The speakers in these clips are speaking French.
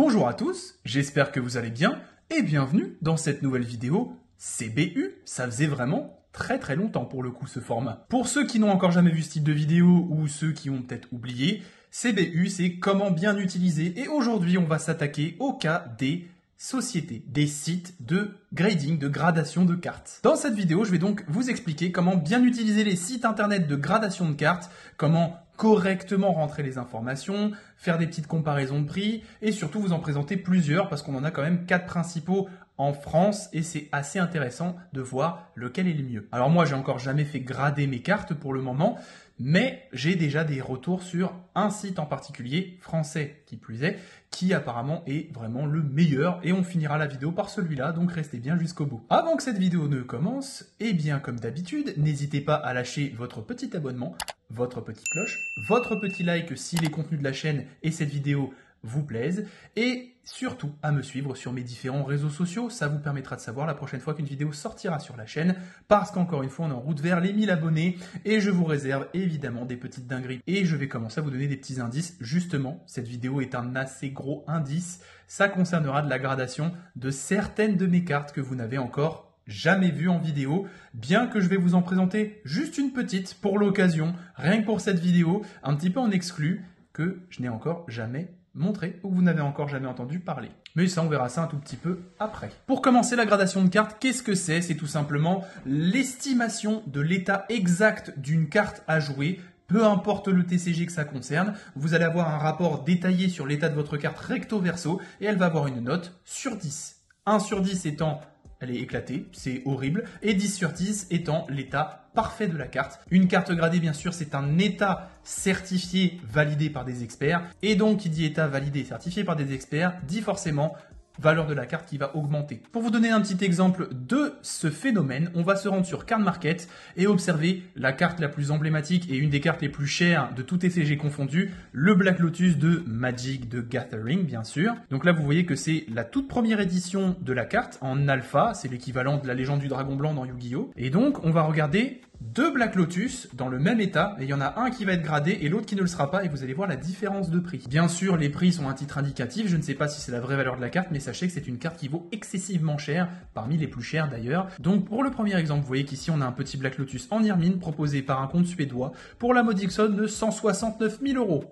Bonjour à tous, j'espère que vous allez bien et bienvenue dans cette nouvelle vidéo CBU. Ça faisait vraiment très longtemps pour le coup ce format. Pour ceux qui n'ont encore jamais vu ce type de vidéo ou ceux qui ont peut-être oublié, CBU c'est comment bien utiliser et aujourd'hui on va s'attaquer au cas des sociétés, des sites de grading, de gradation de cartes. Dans cette vidéo, je vais donc vous expliquer comment bien utiliser les sites internet de gradation de cartes, comment correctement rentrer les informations, faire des petites comparaisons de prix et surtout vous en présenter plusieurs parce qu'on en a quand même 4 principaux en France et c'est assez intéressant de voir lequel est le mieux. Alors moi, j'ai encore jamais fait grader mes cartes pour le moment, mais j'ai déjà des retours sur un site en particulier, français qui plus est, qui apparemment est vraiment le meilleur et on finira la vidéo par celui-là, donc restez bien jusqu'au bout. Avant que cette vidéo ne commence, eh bien comme d'habitude, n'hésitez pas à lâcher votre petit abonnement, votre petite cloche, votre petit like si les contenus de la chaîne et cette vidéo vous plaisent et surtout à me suivre sur mes différents réseaux sociaux, ça vous permettra de savoir la prochaine fois qu'une vidéo sortira sur la chaîne parce qu'encore une fois on est en route vers les 1000 abonnés et je vous réserve évidemment des petites dingueries et je vais commencer à vous donner des petits indices. Justement, cette vidéo est un assez gros indice, ça concernera de la gradation de certaines de mes cartes que vous n'avez encore jamais vu en vidéo, bien que je vais vous en présenter juste une petite pour l'occasion, rien que pour cette vidéo, un petit peu en exclu, que je n'ai encore jamais montré ou que vous n'avez encore jamais entendu parler. Mais ça, on verra ça un tout petit peu après. Pour commencer la gradation de cartes, qu'est-ce que c'est? C'est tout simplement l'estimation de l'état exact d'une carte à jouer. Peu importe le TCG que ça concerne, vous allez avoir un rapport détaillé sur l'état de votre carte recto verso et elle va avoir une note sur 10. 1 sur 10 étant elle est éclatée, c'est horrible, et 10 sur 10 étant l'état parfait de la carte. Une carte gradée, bien sûr, c'est un état certifié, validé par des experts, et donc qui dit état validé, certifié par des experts, dit forcément valeur de la carte qui va augmenter. Pour vous donner un petit exemple de ce phénomène, on va se rendre sur Card Market et observer la carte la plus emblématique et une des cartes les plus chères de tout TCG confondu, le Black Lotus de Magic the Gathering, bien sûr. Donc là, vous voyez que c'est la toute première édition de la carte en alpha, c'est l'équivalent de la légende du dragon blanc dans Yu-Gi-Oh! Et donc, on va regarder 2 Black Lotus dans le même état, et il y en a un qui va être gradé et l'autre qui ne le sera pas, et vous allez voir la différence de prix. Bien sûr, les prix sont un titre indicatif, je ne sais pas si c'est la vraie valeur de la carte, mais sachez que c'est une carte qui vaut excessivement cher, parmi les plus chères d'ailleurs. Donc pour le premier exemple, vous voyez qu'ici on a un petit Black Lotus en Irmine proposé par un compte suédois pour la modique somme de 169 000 €,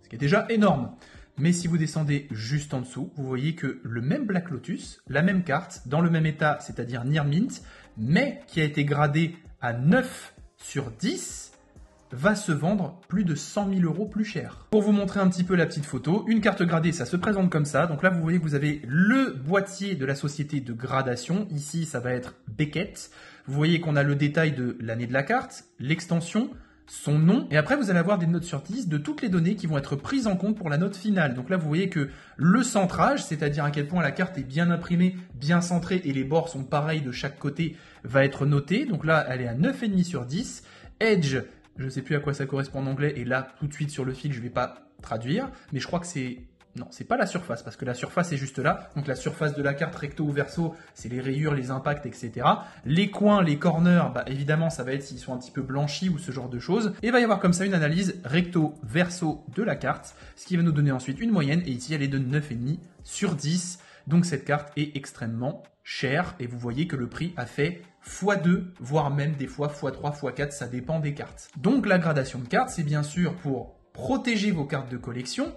ce qui est déjà énorme. Mais si vous descendez juste en dessous, vous voyez que le même Black Lotus, la même carte, dans le même état, c'est-à-dire Near Mint, mais qui a été gradé à 9 sur 10, va se vendre plus de 100 000 € plus cher. Pour vous montrer un petit peu la petite photo, une carte gradée, ça se présente comme ça. Donc là, vous voyez que vous avez le boîtier de la société de gradation. Ici, ça va être Beckett. Vous voyez qu'on a le détail de l'année de la carte, l'extension, son nom, et après vous allez avoir des notes sur 10 de toutes les données qui vont être prises en compte pour la note finale. Donc là vous voyez que le centrage, c'est-à-dire à quel point la carte est bien imprimée, bien centrée et les bords sont pareils de chaque côté, va être noté. Donc là elle est à 9,5 sur 10. Edge, je ne sais plus à quoi ça correspond en anglais, et là tout de suite sur le fil je ne vais pas traduire, mais je crois que c'est... Non, c'est pas la surface, parce que la surface est juste là. Donc la surface de la carte recto ou verso, c'est les rayures, les impacts, etc. Les coins, les corners, bah évidemment, ça va être s'ils sont un petit peu blanchis ou ce genre de choses. Et il va y avoir comme ça une analyse recto verso de la carte, ce qui va nous donner ensuite une moyenne. Et ici, elle est de 9,5 sur 10. Donc cette carte est extrêmement chère. Et vous voyez que le prix a fait x2, voire même des fois x3, x4, ça dépend des cartes. Donc la gradation de cartes, c'est bien sûr pour protéger vos cartes de collection,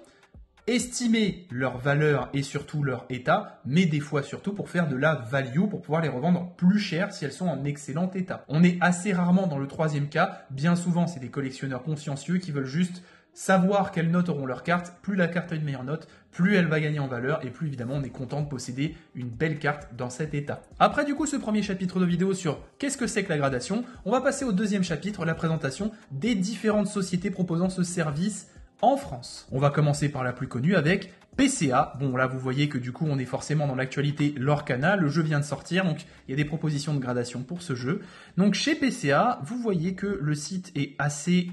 estimer leur valeur et surtout leur état, mais des fois surtout pour faire de la value, pour pouvoir les revendre plus cher si elles sont en excellent état. On est assez rarement dans le troisième cas, bien souvent c'est des collectionneurs consciencieux qui veulent juste savoir quelles notes auront leurs cartes. Plus la carte a une meilleure note, plus elle va gagner en valeur et plus évidemment on est content de posséder une belle carte dans cet état. Après du coup ce premier chapitre de vidéo sur qu'est-ce que c'est que la gradation, on va passer au deuxième chapitre, la présentation des différentes sociétés proposant ce service en France. On va commencer par la plus connue avec PCA. Bon là vous voyez que du coup on est forcément dans l'actualité Lorcana, le jeu vient de sortir donc il y a des propositions de gradation pour ce jeu. Donc chez PCA, vous voyez que le site est assez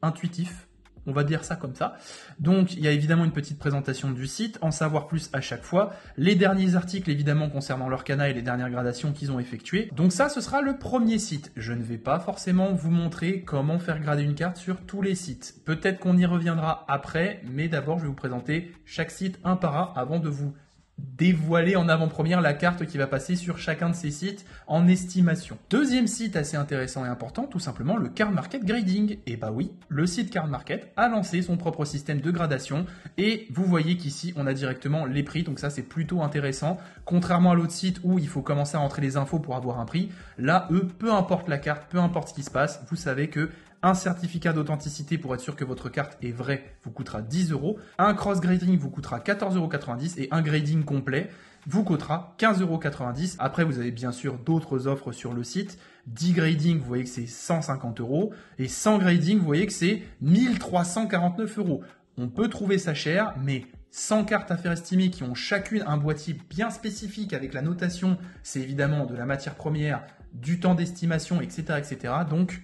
intuitif, On va dire ça comme ça. Donc, il y a évidemment une petite présentation du site, en savoir plus à chaque fois, les derniers articles évidemment concernant leur canal et les dernières gradations qu'ils ont effectuées. Donc ça, ce sera le premier site. Je ne vais pas forcément vous montrer comment faire grader une carte sur tous les sites. Peut-être qu'on y reviendra après, mais d'abord, je vais vous présenter chaque site un par un avant de vous dévoiler en avant-première la carte qui va passer sur chacun de ces sites en estimation. Deuxième site assez intéressant et important, tout simplement le Card Market Grading. Et bah oui, le site Card Market a lancé son propre système de gradation et vous voyez qu'ici on a directement les prix, donc ça c'est plutôt intéressant. Contrairement à l'autre site où il faut commencer à rentrer les infos pour avoir un prix, là eux, peu importe la carte, peu importe ce qui se passe, vous savez que un certificat d'authenticité pour être sûr que votre carte est vraie vous coûtera 10 €. Un cross grading vous coûtera 14,90 € et un grading complet vous coûtera 15,90 €. Après, vous avez bien sûr d'autres offres sur le site. 10 grading, vous voyez que c'est 150 € et 100 grading, vous voyez que c'est 1349 €. On peut trouver ça cher, mais 100 cartes à faire estimer qui ont chacune un boîtier bien spécifique avec la notation, c'est évidemment de la matière première, du temps d'estimation, etc., etc. Donc,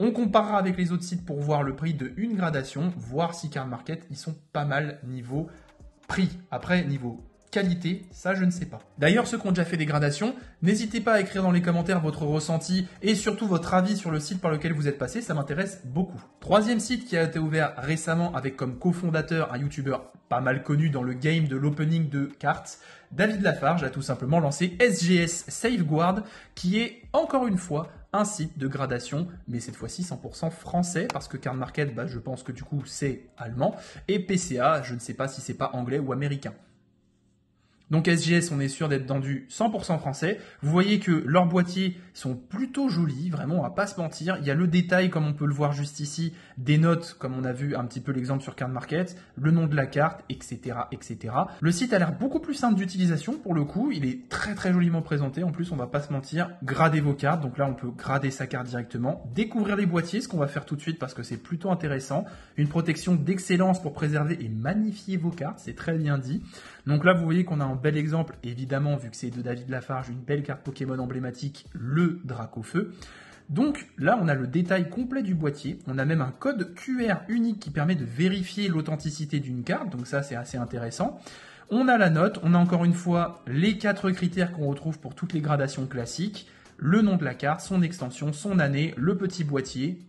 on comparera avec les autres sites pour voir le prix de une gradation, voir si Card Market, ils sont pas mal niveau prix. Après, niveau qualité, ça je ne sais pas. D'ailleurs, ceux qui ont déjà fait des gradations, n'hésitez pas à écrire dans les commentaires votre ressenti et surtout votre avis sur le site par lequel vous êtes passé, ça m'intéresse beaucoup. Troisième site qui a été ouvert récemment avec comme cofondateur un youtubeur pas mal connu dans le game de l'opening de cartes, David Lafarge a tout simplement lancé SGS Safeguard qui est encore une fois un site de gradation, mais cette fois-ci 100% français, parce que Card Market, je pense que du coup c'est allemand, et PCA, je ne sais pas si c'est pas anglais ou américain. Donc SGS, on est sûr d'être dans du 100% français. Vous voyez que leurs boîtiers sont plutôt jolis, vraiment, on va pas se mentir. Il y a le détail, comme on peut le voir juste ici, des notes, comme on a vu un petit peu l'exemple sur Card Market, le nom de la carte, etc., etc. Le site a l'air beaucoup plus simple d'utilisation pour le coup. Il est très très joliment présenté. En plus, on va pas se mentir, grader vos cartes. Donc là, on peut grader sa carte directement. Découvrir les boîtiers, ce qu'on va faire tout de suite parce que c'est plutôt intéressant. Une protection d'excellence pour préserver et magnifier vos cartes, c'est très bien dit. Donc là, vous voyez qu'on a un bel exemple, évidemment, vu que c'est de David Lafarge, une belle carte Pokémon emblématique, le Dracofeu. Donc là, on a le détail complet du boîtier. On a même un code QR unique qui permet de vérifier l'authenticité d'une carte. Donc ça, c'est assez intéressant. On a la note. On a encore une fois les 4 critères qu'on retrouve pour toutes les gradations classiques. Le nom de la carte, son extension, son année, le petit boîtier.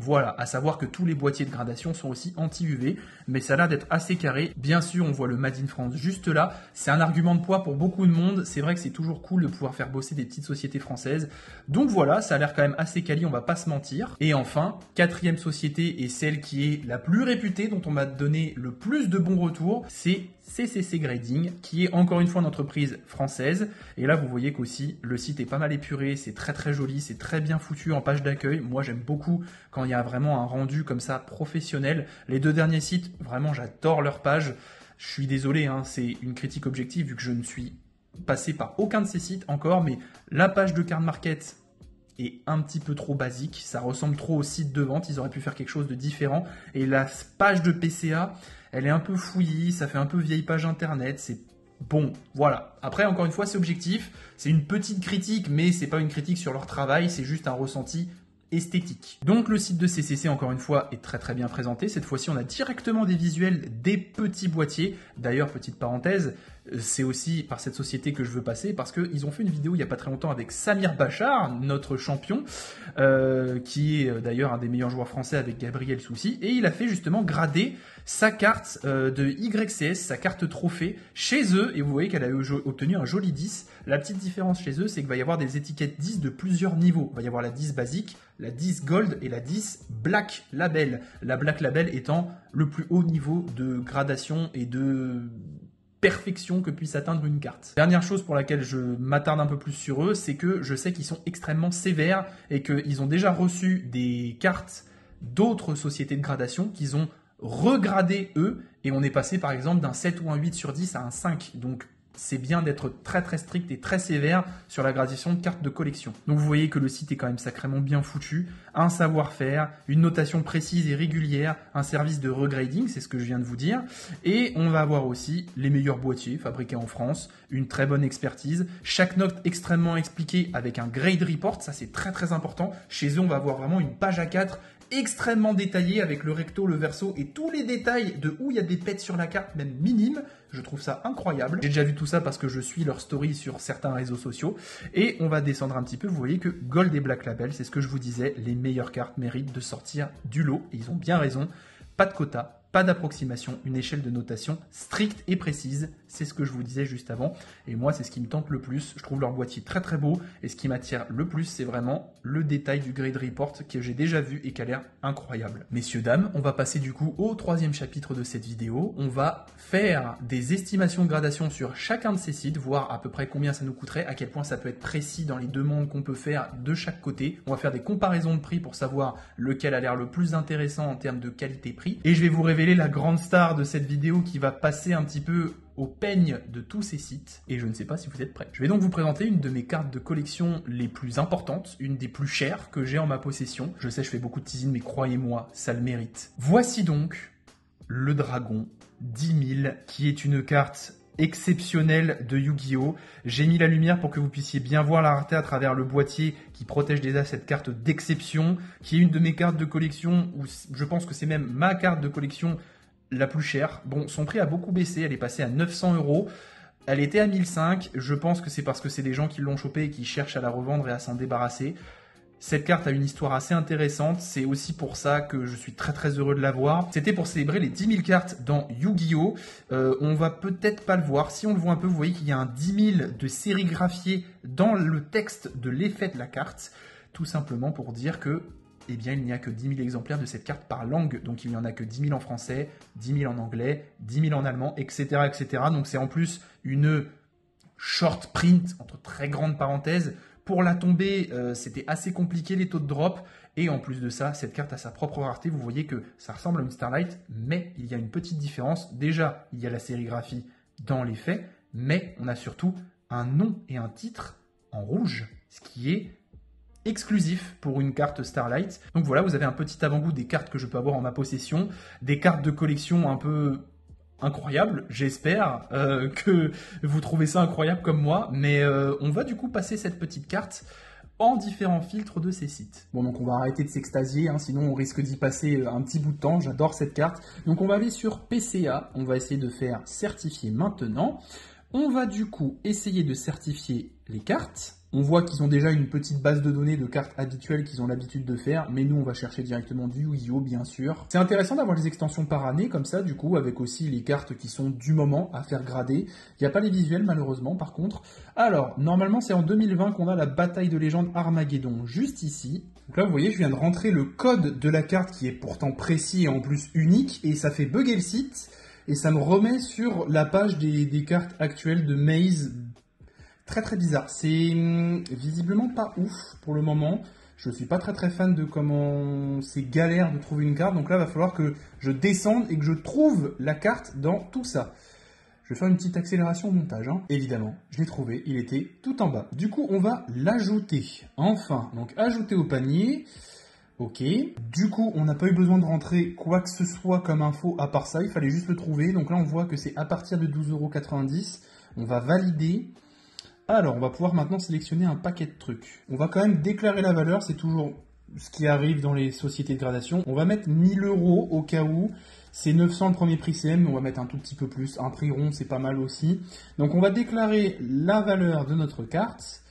Voilà, à savoir que tous les boîtiers de gradation sont aussi anti-UV, mais ça a l'air d'être assez carré. Bien sûr, on voit le Made in France juste là. C'est un argument de poids pour beaucoup de monde. C'est vrai que c'est toujours cool de pouvoir faire bosser des petites sociétés françaises. Donc voilà, ça a l'air quand même assez quali, on va pas se mentir. Et enfin, 4e société et celle qui est la plus réputée, dont on m'a donné le plus de bons retours, c'est CCC Grading, qui est encore une fois une entreprise française. Et là, vous voyez qu'aussi, le site est pas mal épuré, c'est très très joli, c'est très bien foutu en page d'accueil. Moi, j'aime beaucoup quand il y a vraiment un rendu comme ça professionnel. Les 2 derniers sites, vraiment, j'adore leur page. Je suis désolé, hein, c'est une critique objective vu que je ne suis passé par aucun de ces sites encore, mais la page de Card Market est un petit peu trop basique. Ça ressemble trop au site de vente. Ils auraient pu faire quelque chose de différent. Et la page de PCA, elle est un peu fouillie, ça fait un peu vieille page internet, c'est bon, voilà. Après, encore une fois, c'est objectif, c'est une petite critique, mais c'est pas une critique sur leur travail, c'est juste un ressenti esthétique. Donc le site de CCC, encore une fois, est très très bien présenté. Cette fois-ci, on a directement des visuels des petits boîtiers. D'ailleurs, petite parenthèse, c'est aussi par cette société que je veux passer parce qu'ils ont fait une vidéo il n'y a pas très longtemps avec Samir Bachar, notre champion, qui est d'ailleurs un des meilleurs joueurs français avec Gabriel Soucy, et il a fait justement grader sa carte de YCS, sa carte trophée, chez eux, et vous voyez qu'elle a obtenu un joli 10. La petite différence chez eux, c'est qu'il va y avoir des étiquettes 10 de plusieurs niveaux. Il va y avoir la 10 basique, la 10 Gold et la 10 Black Label. La Black Label étant le plus haut niveau de gradation et de perfection que puisse atteindre une carte. Dernière chose pour laquelle je m'attarde un peu plus sur eux, c'est que je sais qu'ils sont extrêmement sévères et qu'ils ont déjà reçu des cartes d'autres sociétés de gradation qu'ils ont regradées eux, et on est passé par exemple d'un 7 ou un 8 sur 10 à un 5. Donc c'est bien d'être très très strict et très sévère sur la gradation de cartes de collection. Donc vous voyez que le site est quand même sacrément bien foutu, un savoir-faire, une notation précise et régulière, un service de regrading, c'est ce que je viens de vous dire, et on va avoir aussi les meilleurs boîtiers fabriqués en France, une très bonne expertise, chaque note extrêmement expliquée avec un grade report, ça c'est très très important. Chez eux, on va avoir vraiment une page A4 extrêmement détaillé avec le recto, le verso et tous les détails de où il y a des pets sur la carte, même minimes. Je trouve ça incroyable. J'ai déjà vu tout ça parce que je suis leur story sur certains réseaux sociaux. Et on va descendre un petit peu. Vous voyez que Gold et Black Label, c'est ce que je vous disais, les meilleures cartes méritent de sortir du lot. Et ils ont bien raison. Pas de quota. Pas d'approximation, une échelle de notation stricte et précise, c'est ce que je vous disais juste avant. Et moi, c'est ce qui me tente le plus. Je trouve leur boîtier très très beau. Et ce qui m'attire le plus, c'est vraiment le détail du Grade Report que j'ai déjà vu et qui a l'air incroyable. Messieurs, dames, on va passer du coup au troisième chapitre de cette vidéo. On va faire des estimations de gradation sur chacun de ces sites, voir à peu près combien ça nous coûterait, à quel point ça peut être précis dans les demandes qu'on peut faire de chaque côté. On va faire des comparaisons de prix pour savoir lequel a l'air le plus intéressant en termes de qualité-prix. Et je vais vous révéler la grande star de cette vidéo qui va passer un petit peu au peigne de tous ces sites, et je ne sais pas si vous êtes prêts. Je vais donc vous présenter une de mes cartes de collection les plus importantes, une des plus chères que j'ai en ma possession. Je sais, je fais beaucoup de teasing, mais croyez-moi, ça le mérite. Voici donc le Dragon 10 000, qui est une carte exceptionnelle de Yu-Gi-Oh! J'ai mis la lumière pour que vous puissiez bien voir la rareté à travers le boîtier qui protège déjà cette carte d'exception, qui est une de mes cartes de collection, où je pense que c'est même ma carte de collection la plus chère. Bon, son prix a beaucoup baissé, elle est passée à 900 €. Elle était à 1005, je pense que c'est parce que c'est des gens qui l'ont chopée et qui cherchent à la revendre et à s'en débarrasser. Cette carte a une histoire assez intéressante, c'est aussi pour ça que je suis très très heureux de l'avoir. C'était pour célébrer les 10 000 cartes dans Yu-Gi-Oh! On va peut-être pas le voir, si on le voit un peu, vous voyez qu'il y a un 10 000 de sérigraphié dans le texte de l'effet de la carte, tout simplement pour dire que eh bien, il n'y a que 10 000 exemplaires de cette carte par langue, donc il n'y en a que 10 000 en français, 10 000 en anglais, 10 000 en allemand, etc. etc. Donc c'est en plus une short print, entre très grandes parenthèses. Pour la tomber, c'était assez compliqué les taux de drop, et en plus de ça, cette carte a sa propre rareté. Vous voyez que ça ressemble à une Starlight, mais il y a une petite différence. Déjà, il y a la sérigraphie dans les faits, mais on a surtout un nom et un titre en rouge, ce qui est exclusif pour une carte Starlight. Donc voilà, vous avez un petit avant-goût des cartes que je peux avoir en ma possession, des cartes de collection un peu incroyables, j'espère que vous trouvez ça incroyable comme moi, mais on va du coup passer cette petite carte en différents filtres de ces sites. Bon, donc on va arrêter de s'extasier, hein, sinon on risque d'y passer un petit bout de temps, j'adore cette carte. Donc on va aller sur PCA, on va essayer de faire certifier maintenant. On va du coup essayer de certifier les cartes. On voit qu'ils ont déjà une petite base de données de cartes habituelles qu'ils ont l'habitude de faire, mais nous on va chercher directement du Yu-Gi-Oh! Bien sûr. C'est intéressant d'avoir les extensions par année comme ça, du coup, avec aussi les cartes qui sont du moment à faire grader. Il n'y a pas les visuels malheureusement par contre. Alors, normalement c'est en 2020 qu'on a la bataille de légende Armageddon, juste ici. Donc là vous voyez, je viens de rentrer le code de la carte qui est pourtant précis et en plus unique, et ça fait bugger le site. Et ça me remet sur la page des cartes actuelles de Maze. Très très bizarre. C'est visiblement pas ouf pour le moment. Je suis pas très très fan de comment c'est galère de trouver une carte. Donc là, il va falloir que je descende et que je trouve la carte dans tout ça. Je vais faire une petite accélération au montage, hein. Évidemment, je l'ai trouvé. Il était tout en bas. Du coup, on va l'ajouter. Enfin, donc ajouter au panier. Ok, du coup on n'a pas eu besoin de rentrer quoi que ce soit comme info à part ça, il fallait juste le trouver. Donc là on voit que c'est à partir de 12,90 €, on va valider. Alors on va pouvoir maintenant sélectionner un paquet de trucs. On va quand même déclarer la valeur, c'est toujours ce qui arrive dans les sociétés de gradation. On va mettre 1000 € au cas où, c'est 900 le premier prix CM, mais on va mettre un tout petit peu plus, un prix rond c'est pas mal aussi. Donc on va déclarer la valeur de notre carte.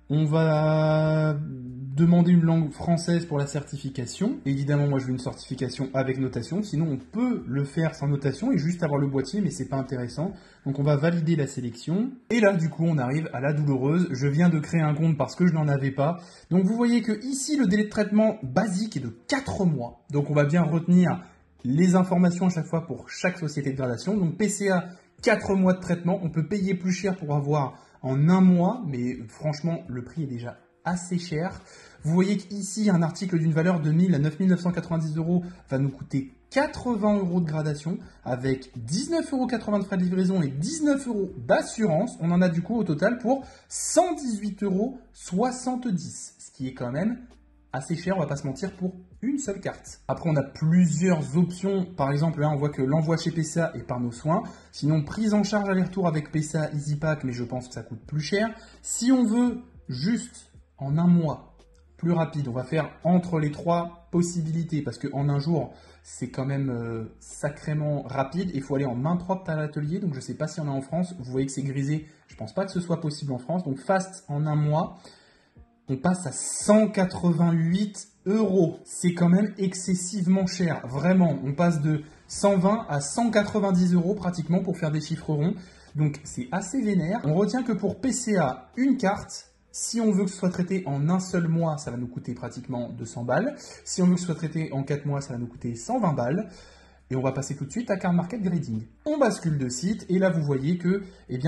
On va demander une langue française pour la certification. Évidemment, moi je veux une certification avec notation. Sinon, on peut le faire sans notation et juste avoir le boîtier, mais c'est pas intéressant. Donc on va valider la sélection. Et là, du coup, on arrive à la douloureuse. Je viens de créer un compte parce que je n'en avais pas. Donc vous voyez que ici, le délai de traitement basique est de 4 mois. Donc on va bien retenir les informations à chaque fois pour chaque société de gradation. Donc PCA, 4 mois de traitement. On peut payer plus cher pour avoir en un mois, mais franchement, le prix est déjà assez cher. Vous voyez qu'ici, un article d'une valeur de 1000 à 9990 € va nous coûter 80 € de gradation, avec 19,80 € de frais de livraison et 19 € d'assurance. On en a du coup au total pour 118,70 €, ce qui est quand même assez cher, on va pas se mentir, pour une seule carte. Après, on a plusieurs options. Par exemple, là, on voit que l'envoi chez PCA est par nos soins. Sinon, prise en charge aller-retour avec PCA EasyPack, mais je pense que ça coûte plus cher. Si on veut juste en un mois, plus rapide, on va faire entre les trois possibilité, parce qu'en un jour, c'est quand même sacrément rapide. Il faut aller en main propre à l'atelier, donc je ne sais pas si on est en France. Vous voyez que c'est grisé, je ne pense pas que ce soit possible en France. Donc fast en un mois, on passe à 188 €. C'est quand même excessivement cher, vraiment. On passe de 120 à 190 € pratiquement pour faire des chiffres ronds. Donc c'est assez vénère. On retient que pour PCA, une carte, si on veut que ce soit traité en un seul mois, ça va nous coûter pratiquement 200 balles. Si on veut que ce soit traité en 4 mois, ça va nous coûter 120 balles. Et on va passer tout de suite à Card Market Grading. On bascule de site et là vous voyez que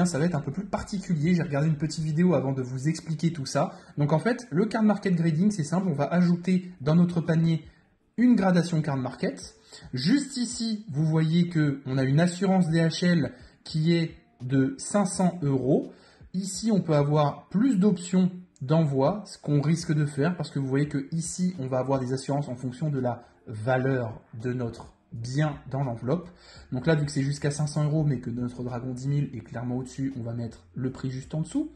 ça va être un peu plus particulier. J'ai regardé une petite vidéo avant de vous expliquer tout ça. Donc en fait, le Card Market Grading, c'est simple. On va ajouter dans notre panier une gradation Card Market. Juste ici, vous voyez qu'on a une assurance DHL qui est de 500 €. Ici, on peut avoir plus d'options d'envoi, ce qu'on risque de faire parce que vous voyez que ici, on va avoir des assurances en fonction de la valeur de notre bien dans l'enveloppe. Donc là, vu que c'est jusqu'à 500 € mais que notre Dragon 10 000 est clairement au-dessus, on va mettre le prix juste en dessous.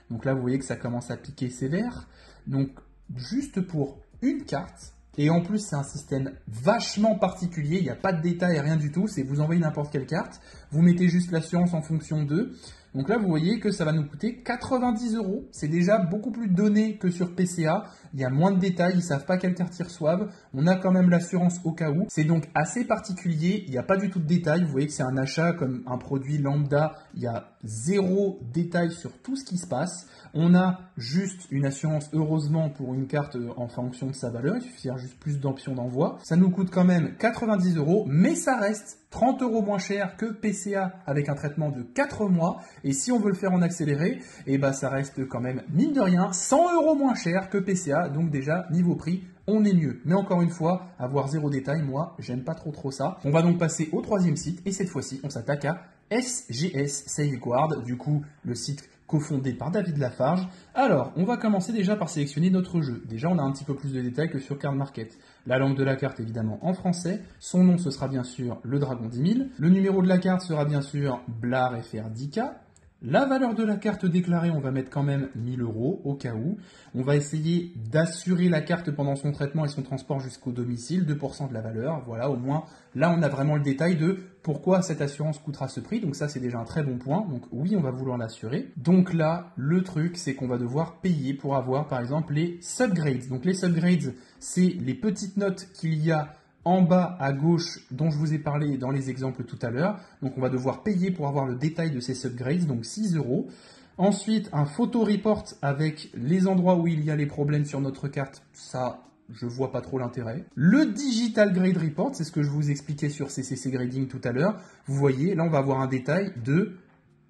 Donc là, vous voyez que ça commence à piquer sévère. Donc juste pour une carte, et en plus c'est un système vachement particulier, il n'y a pas de détails, rien du tout, c'est vous envoyez n'importe quelle carte, vous mettez juste l'assurance en fonction d'eux. Donc là, vous voyez que ça va nous coûter 90 €. C'est déjà beaucoup plus de données que sur PCA. Il y a moins de détails, ils ne savent pas quelle carte ils reçoivent. On a quand même l'assurance au cas où. C'est donc assez particulier, il n'y a pas du tout de détails. Vous voyez que c'est un achat comme un produit lambda. Il y a zéro détail sur tout ce qui se passe. On a juste une assurance, heureusement, pour une carte en fonction de sa valeur. Il suffit de faire juste plus d'options d'envoi. Ça nous coûte quand même 90 €, mais ça reste 30 € moins cher que PCA avec un traitement de 4 mois. Et si on veut le faire en accéléré, ça reste quand même, mine de rien, 100 € moins cher que PCA. Donc déjà, niveau prix, on est mieux. Mais encore une fois, avoir zéro détail, moi, j'aime pas trop ça. On va donc passer au troisième site. Et cette fois-ci, on s'attaque à SGS Safeguard. Du coup, le site cofondé par David Lafarge. Alors, on va commencer déjà par sélectionner notre jeu. Déjà, on a un petit peu plus de détails que sur Card Market. La langue de la carte, évidemment, en français. Son nom, ce sera bien sûr le Dragon 10 000. Le numéro de la carte sera bien sûr Blar FR 10K. La valeur de la carte déclarée, on va mettre quand même 1000 € au cas où. On va essayer d'assurer la carte pendant son traitement et son transport jusqu'au domicile, 2% de la valeur. Voilà, au moins, là, on a vraiment le détail de pourquoi cette assurance coûtera ce prix. Donc ça, c'est déjà un très bon point. Donc oui, on va vouloir l'assurer. Donc là, le truc, c'est qu'on va devoir payer pour avoir, par exemple, les subgrades. Donc les subgrades, c'est les petites notes qu'il y a en bas à gauche dont je vous ai parlé dans les exemples tout à l'heure. Donc on va devoir payer pour avoir le détail de ces subgrades, donc 6 €. Ensuite, un photo report avec les endroits où il y a les problèmes sur notre carte. Ça, je vois pas trop l'intérêt. Le Digital Grade Report, c'est ce que je vous expliquais sur CCC Grading tout à l'heure. Vous voyez, là on va avoir un détail de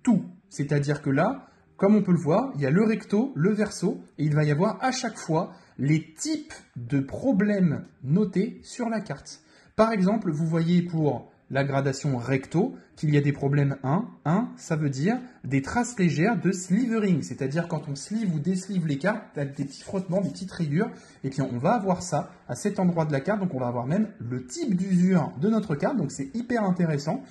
tout. C'est-à-dire que là, comme on peut le voir, il y a le recto, le verso, et il va y avoir à chaque fois les types de problèmes notés sur la carte. Par exemple, vous voyez pour la gradation recto qu'il y a des problèmes 1. 1, ça veut dire des traces légères de slivering, c'est-à-dire quand on sleeve ou déslive les cartes, il y a des petits frottements, des petites rayures, et puis on va avoir ça à cet endroit de la carte, donc on va avoir même le type d'usure de notre carte, donc c'est hyper intéressant.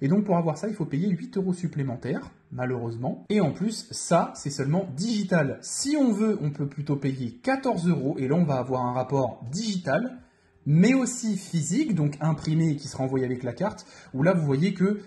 Et donc pour avoir ça, il faut payer 8 € supplémentaires, malheureusement. Et en plus, ça, c'est seulement digital. Si on veut, on peut plutôt payer 14 €, et là on va avoir un rapport digital, mais aussi physique, donc imprimé et qui sera envoyé avec la carte, où là vous voyez que,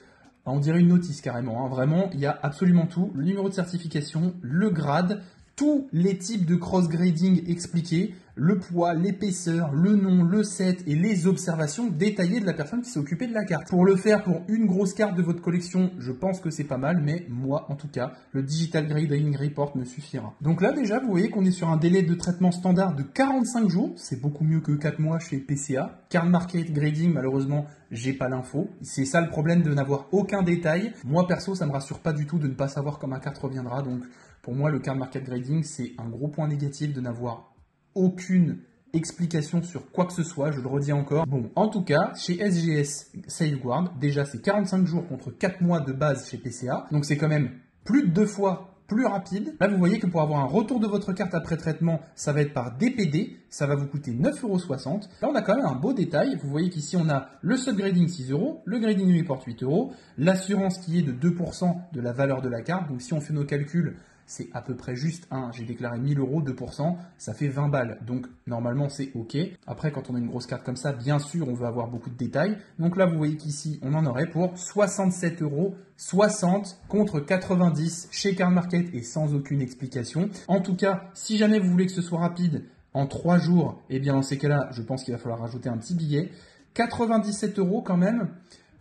on dirait une notice carrément, hein. Vraiment, il y a absolument tout, le numéro de certification, le grade, tous les types de cross-grading expliqués, le poids, l'épaisseur, le nom, le set et les observations détaillées de la personne qui s'est occupée de la carte. Pour le faire pour une grosse carte de votre collection, je pense que c'est pas mal, mais moi en tout cas, le Digital Grading Report me suffira. Donc là déjà, vous voyez qu'on est sur un délai de traitement standard de 45 jours, c'est beaucoup mieux que 4 mois chez PCA. Card Market Grading, malheureusement, j'ai pas l'info. C'est ça le problème de n'avoir aucun détail. Moi perso, ça me rassure pas du tout de ne pas savoir quand ma carte reviendra, donc pour moi, le Card Market Grading, c'est un gros point négatif de n'avoir aucune explication sur quoi que ce soit, je le redis encore. Bon, en tout cas, chez SGS Safeguard, déjà c'est 45 jours contre 4 mois de base chez PCA, donc c'est quand même plus de 2 fois plus rapide. Là, vous voyez que pour avoir un retour de votre carte après traitement, ça va être par DPD, ça va vous coûter 9,60 €. Là, on a quand même un beau détail. Vous voyez qu'ici, on a le subgrading 6 €, le grading report 8 €, l'assurance qui est de 2% de la valeur de la carte. Donc, si on fait nos calculs, c'est à peu près juste. Hein. J'ai déclaré 1000 €, 2%, ça fait 20 balles. Donc normalement c'est OK. Après, quand on a une grosse carte comme ça, bien sûr, on veut avoir beaucoup de détails. Donc là, vous voyez qu'ici, on en aurait pour 67,60 € contre 90 chez Card Market et sans aucune explication. En tout cas, si jamais vous voulez que ce soit rapide, en 3 jours, eh bien dans ces cas-là, je pense qu'il va falloir rajouter un petit billet. 97 € quand même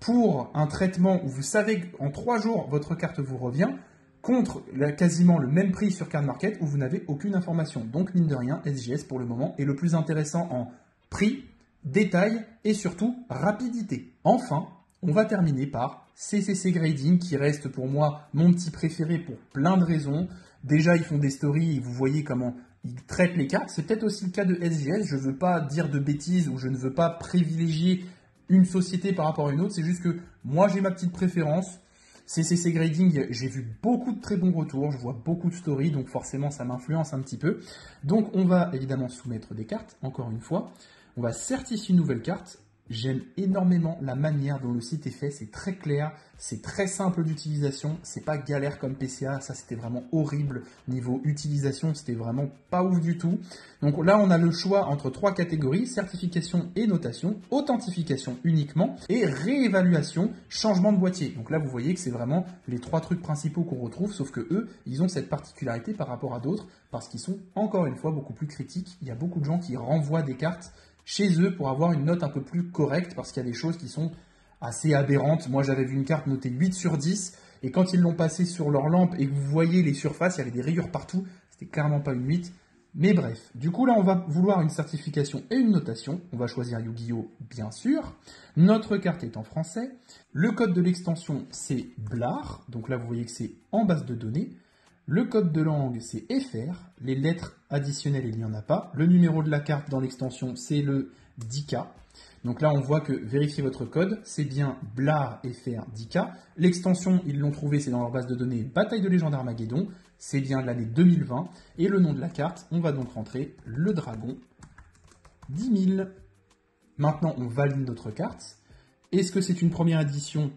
pour un traitement où vous savez qu'en 3 jours, votre carte vous revient, contre quasiment le même prix sur Card Market où vous n'avez aucune information. Donc, mine de rien, SGS pour le moment est le plus intéressant en prix, détail et surtout rapidité. Enfin, on va terminer par CCC Grading qui reste pour moi mon petit préféré pour plein de raisons. Déjà, ils font des stories et vous voyez comment ils traitent les cartes. C'est peut-être aussi le cas de SGS. Je ne veux pas dire de bêtises ou je ne veux pas privilégier une société par rapport à une autre. C'est juste que moi, j'ai ma petite préférence. CCC Grading, j'ai vu beaucoup de très bons retours. Je vois beaucoup de stories, donc forcément, ça m'influence un petit peu. Donc, on va évidemment soumettre des cartes, encore une fois. On va certifier une nouvelle carte. J'aime énormément la manière dont le site est fait, c'est très clair, c'est très simple d'utilisation, c'est pas galère comme PCA, ça c'était vraiment horrible niveau utilisation, c'était vraiment pas ouf du tout. Donc là on a le choix entre 3 catégories, certification et notation, authentification uniquement et réévaluation, changement de boîtier. Donc là vous voyez que c'est vraiment les 3 trucs principaux qu'on retrouve, sauf que eux, ils ont cette particularité par rapport à d'autres, parce qu'ils sont encore une fois beaucoup plus critiques. Il y a beaucoup de gens qui renvoient des cartes chez eux pour avoir une note un peu plus correcte parce qu'il y a des choses qui sont assez aberrantes. Moi, j'avais vu une carte notée 8 sur 10 et quand ils l'ont passée sur leur lampe et que vous voyez les surfaces, il y avait des rayures partout. C'était clairement pas une 8. Mais bref, du coup là, on va vouloir une certification et une notation. On va choisir Yu-Gi-Oh! Bien sûr. Notre carte est en français. Le code de l'extension, c'est BLAR. Donc là, vous voyez que c'est en base de données. Le code de langue, c'est FR. Les lettres additionnelles, il n'y en a pas. Le numéro de la carte dans l'extension, c'est le 10K. Donc là, on voit que vérifier votre code, c'est bien BLAR FR 10K. L'extension, ils l'ont trouvé, c'est dans leur base de données Bataille de légende Armageddon. C'est bien l'année 2020. Et le nom de la carte, on va donc rentrer le dragon 10 000. Maintenant, on valide notre carte. Est-ce que c'est une première édition ?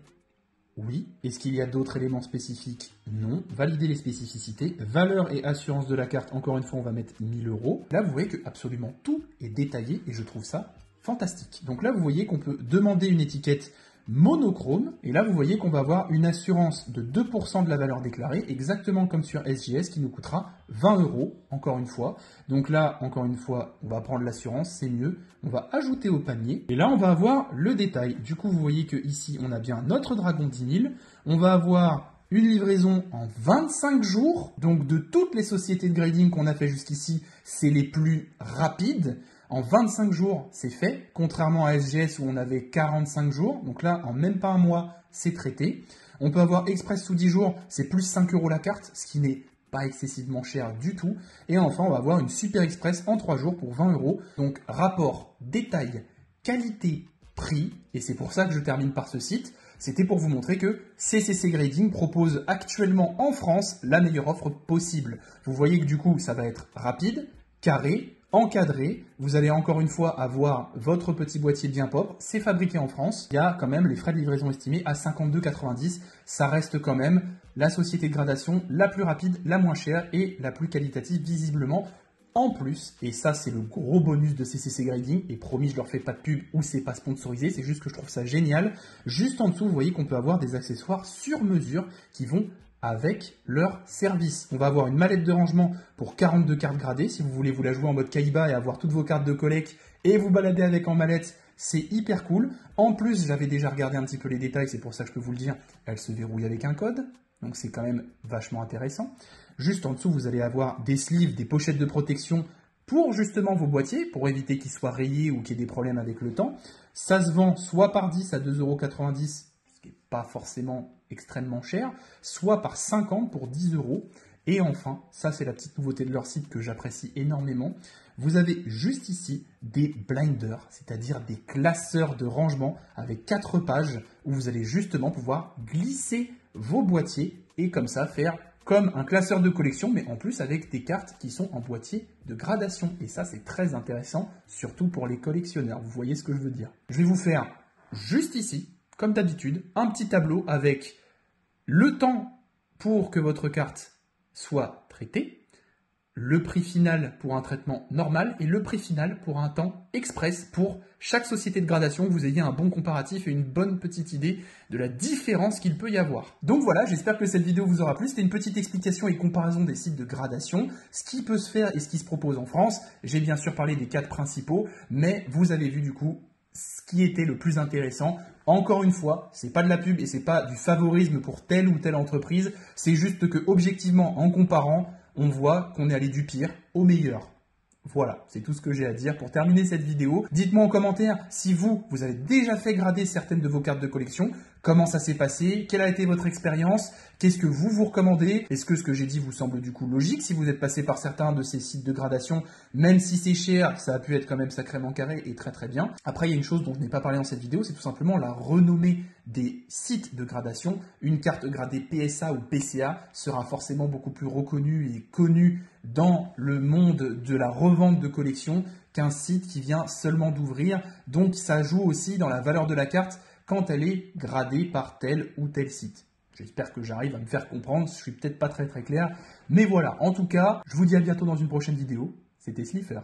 Oui. Est-ce qu'il y a d'autres éléments spécifiques? Non. Valider les spécificités. Valeur et assurance de la carte. Encore une fois, on va mettre 1000 €. Là, vous voyez que absolument tout est détaillé et je trouve ça fantastique. Donc là, vous voyez qu'on peut demander une étiquette monochrome. Et là, vous voyez qu'on va avoir une assurance de 2% de la valeur déclarée, exactement comme sur SGS, qui nous coûtera 20 €, encore une fois. Donc là, encore une fois, on va prendre l'assurance, c'est mieux. On va ajouter au panier. Et là, on va avoir le détail. Du coup, vous voyez que ici, on a bien notre dragon 10 000. On va avoir une livraison en 25 jours. Donc, de toutes les sociétés de grading qu'on a fait jusqu'ici, c'est les plus rapides. En 25 jours, c'est fait, contrairement à SGS où on avait 45 jours. Donc là, en même pas un mois, c'est traité. On peut avoir Express sous 10 jours, c'est plus 5 € la carte, ce qui n'est pas excessivement cher du tout. Et enfin, on va avoir une Super Express en 3 jours pour 20 €. Donc, rapport, détail, qualité, prix. Et c'est pour ça que je termine par ce site. C'était pour vous montrer que CCC Grading propose actuellement en France la meilleure offre possible. Vous voyez que du coup, ça va être rapide, carré, encadré. Vous allez encore une fois avoir votre petit boîtier bien propre. C'est fabriqué en France. Il y a quand même les frais de livraison estimés à 52,90 €. Ça reste quand même la société de gradation la plus rapide, la moins chère et la plus qualitative visiblement. En plus, et ça c'est le gros bonus de CCC Grading, et promis je leur fais pas de pub ou c'est pas sponsorisé, c'est juste que je trouve ça génial. Juste en dessous, vous voyez qu'on peut avoir des accessoires sur mesure qui vont avec leur service. On va avoir une mallette de rangement pour 42 cartes gradées. Si vous voulez vous la jouer en mode Kaiba et avoir toutes vos cartes de collecte et vous balader avec en mallette, c'est hyper cool. En plus, j'avais déjà regardé un petit peu les détails, c'est pour ça que je peux vous le dire, elle se verrouille avec un code. Donc c'est quand même vachement intéressant. Juste en dessous, vous allez avoir des sleeves, des pochettes de protection pour justement vos boîtiers, pour éviter qu'ils soient rayés ou qu'il y ait des problèmes avec le temps. Ça se vend soit par 10 à 2,90 €, ce qui n'est pas forcément extrêmement cher, soit par 50 pour 10 €. Et enfin, ça c'est la petite nouveauté de leur site que j'apprécie énormément, vous avez juste ici des blinders, c'est-à-dire des classeurs de rangement avec 4 pages où vous allez justement pouvoir glisser vos boîtiers et comme ça faire comme un classeur de collection, mais en plus avec des cartes qui sont en boîtier de gradation. Et ça, c'est très intéressant, surtout pour les collectionneurs. Vous voyez ce que je veux dire. Je vais vous faire juste ici, comme d'habitude, un petit tableau avec le temps pour que votre carte soient traités, le prix final pour un traitement normal et le prix final pour un temps express pour chaque société de gradation, que vous ayez un bon comparatif et une bonne petite idée de la différence qu'il peut y avoir. Donc voilà, j'espère que cette vidéo vous aura plu. C'était une petite explication et comparaison des sites de gradation, ce qui peut se faire et ce qui se propose en France. J'ai bien sûr parlé des 4 principaux, mais vous avez vu du coup ce qui était le plus intéressant. Encore une fois, c'est pas de la pub et c'est pas du favorisme pour telle ou telle entreprise. C'est juste que objectivement, en comparant, on voit qu'on est allé du pire au meilleur. Voilà, c'est tout ce que j'ai à dire pour terminer cette vidéo. Dites-moi en commentaire si vous avez déjà fait grader certaines de vos cartes de collection, comment ça s'est passé, quelle a été votre expérience, qu'est-ce que vous recommandez, est-ce que ce que j'ai dit vous semble du coup logique si vous êtes passé par certains de ces sites de gradation, même si c'est cher, ça a pu être quand même sacrément carré et très très bien. Après, il y a une chose dont je n'ai pas parlé dans cette vidéo, c'est tout simplement la renommée des sites de gradation. Une carte gradée PSA ou PCA sera forcément beaucoup plus reconnue et connue dans le monde de la revente de collection qu'un site qui vient seulement d'ouvrir. Donc ça joue aussi dans la valeur de la carte quand elle est gradée par tel ou tel site. J'espère que j'arrive à me faire comprendre, je suis peut-être pas très clair, mais voilà. En tout cas, je vous dis à bientôt dans une prochaine vidéo. C'était Slifer.